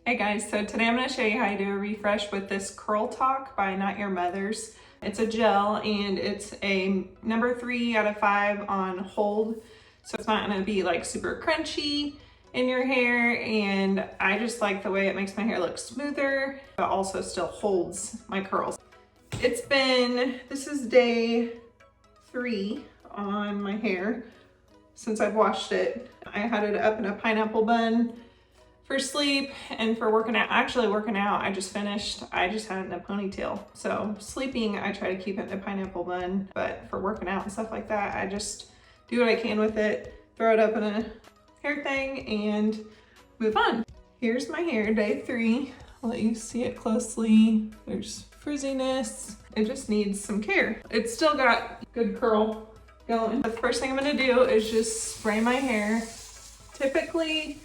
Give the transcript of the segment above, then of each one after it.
Hey guys, so today I'm going to show you how you do a refresh with this Curl Talk by Not Your Mother's. It's a gel and it's a number 3 out of 5 on hold. So it's not going to be like super crunchy in your hair, and I just like the way it makes my hair look smoother, but also still holds my curls. This is day 3 on my hair since I've washed it. I had it up in a pineapple bun for sleep and for working out. Actually working out, I just finished. I just had it in a ponytail. So sleeping, I try to keep it in a pineapple bun, but for working out and stuff like that, I just do what I can with it, throw it up in a hair thing and move on. Here's my hair, day 3. I'll let you see it closely. There's frizziness. It just needs some care. It's still got good curl going. The first thing I'm gonna do is just spray my hair. Typically,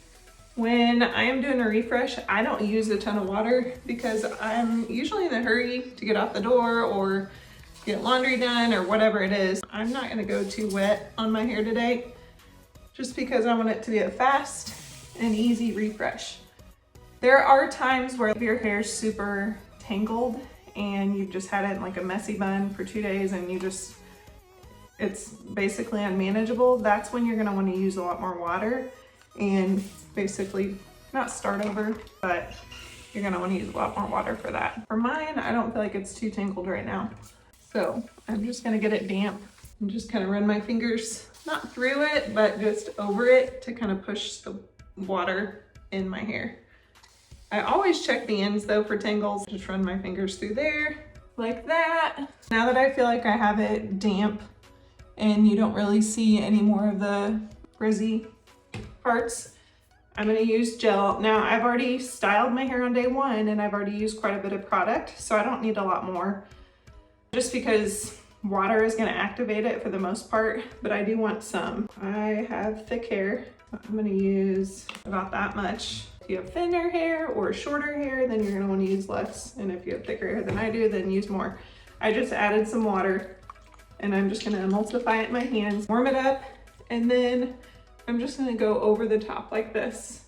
when I am doing a refresh, I don't use a ton of water because I'm usually in a hurry to get out the door or get laundry done or whatever it is. I'm not gonna go too wet on my hair today just because I want it to be a fast and easy refresh. There are times where your hair is super tangled and you've just had it in like a messy bun for 2 days and it's basically unmanageable. That's when you're gonna wanna use a lot more water and basically not start over, but you're gonna wanna use a lot more water for that. For mine, I don't feel like it's too tangled right now. So I'm just gonna get it damp and just kind of run my fingers, not through it, but just over it to kind of push the water in my hair. I always check the ends though for tangles. Just run my fingers through there like that. Now that I feel like I have it damp and you don't really see any more of the frizzy parts, I'm gonna use gel. Now I've already styled my hair on day 1 and I've already used quite a bit of product, so I don't need a lot more just because water is gonna activate it for the most part, but I do want some. I have thick hair, so I'm gonna use about that much. If you have thinner hair or shorter hair, then you're gonna wanna use less. And if you have thicker hair than I do, then use more. I just added some water and I'm just gonna emulsify it in my hands, warm it up, and then I'm just gonna go over the top like this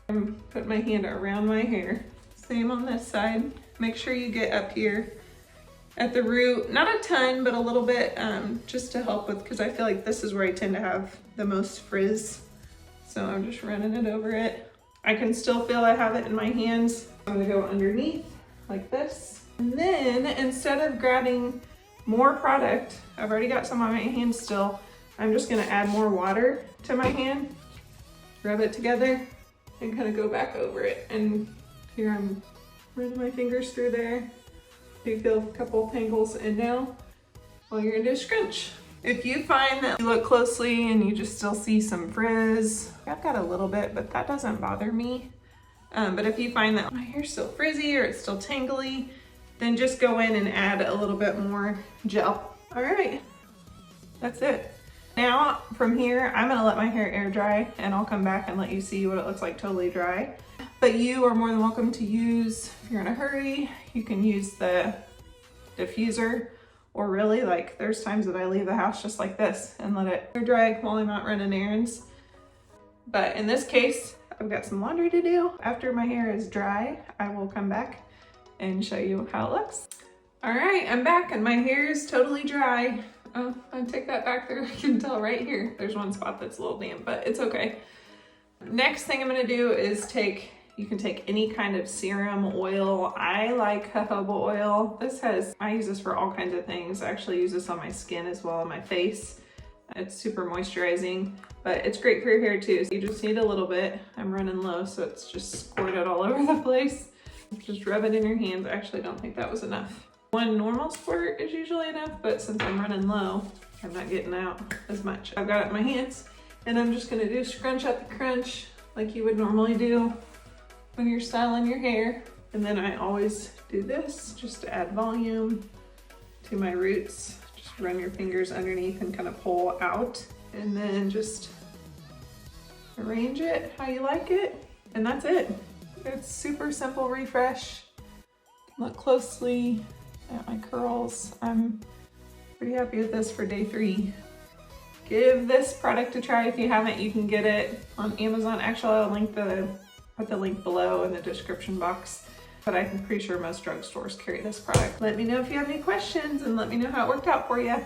and put my hand around my hair. Same on this side. Make sure you get up here at the root, not a ton, but a little bit, just to help with, because I feel like this is where I tend to have the most frizz. So I'm just running it over it. I can still feel I have it in my hands. I'm gonna go underneath like this. And then instead of grabbing more product, I've already got some on my hands still, I'm just gonna add more water to my hand, rub it together, and kind of go back over it. And here I'm running my fingers through there. You feel a couple tangles, and now all you're gonna do is scrunch. If you find that you look closely and you just still see some frizz, I've got a little bit, but that doesn't bother me. But if you find that my hair's still frizzy or it's still tangly, then just go in and add a little bit more gel. All right, that's it. Now from here, I'm gonna let my hair air dry and I'll come back and let you see what it looks like totally dry. But you are more than welcome to use, if you're in a hurry, you can use the diffuser, or really like there's times that I leave the house just like this and let it air dry while I'm out running errands. But in this case, I've got some laundry to do. After my hair is dry, I will come back and show you how it looks. All right, I'm back and my hair is totally dry. Oh, I take that back there. I can tell right here. There's one spot that's a little damp, but it's okay. Next thing I'm gonna do is you can take any kind of serum oil. I like jojoba oil. I use this for all kinds of things. I actually use this on my skin as well, on my face. It's super moisturizing, but it's great for your hair too. So you just need a little bit. I'm running low, so it's just squirted all over the place. Just rub it in your hands. I actually don't think that was enough. One normal squirt is usually enough, but since I'm running low, I'm not getting out as much. I've got it in my hands, and I'm just gonna do scrunch at the crunch like you would normally do when you're styling your hair. And then I always do this just to add volume to my roots. Just run your fingers underneath and kind of pull out, and then just arrange it how you like it, and that's it. It's super simple refresh. Look closely at my curls. I'm pretty happy with this for day 3. Give this product a try if you haven't. You can get it on Amazon. Actually, I'll link the put the link below in the description box. But I'm pretty sure most drugstores carry this product. Let me know if you have any questions and let me know how it worked out for you.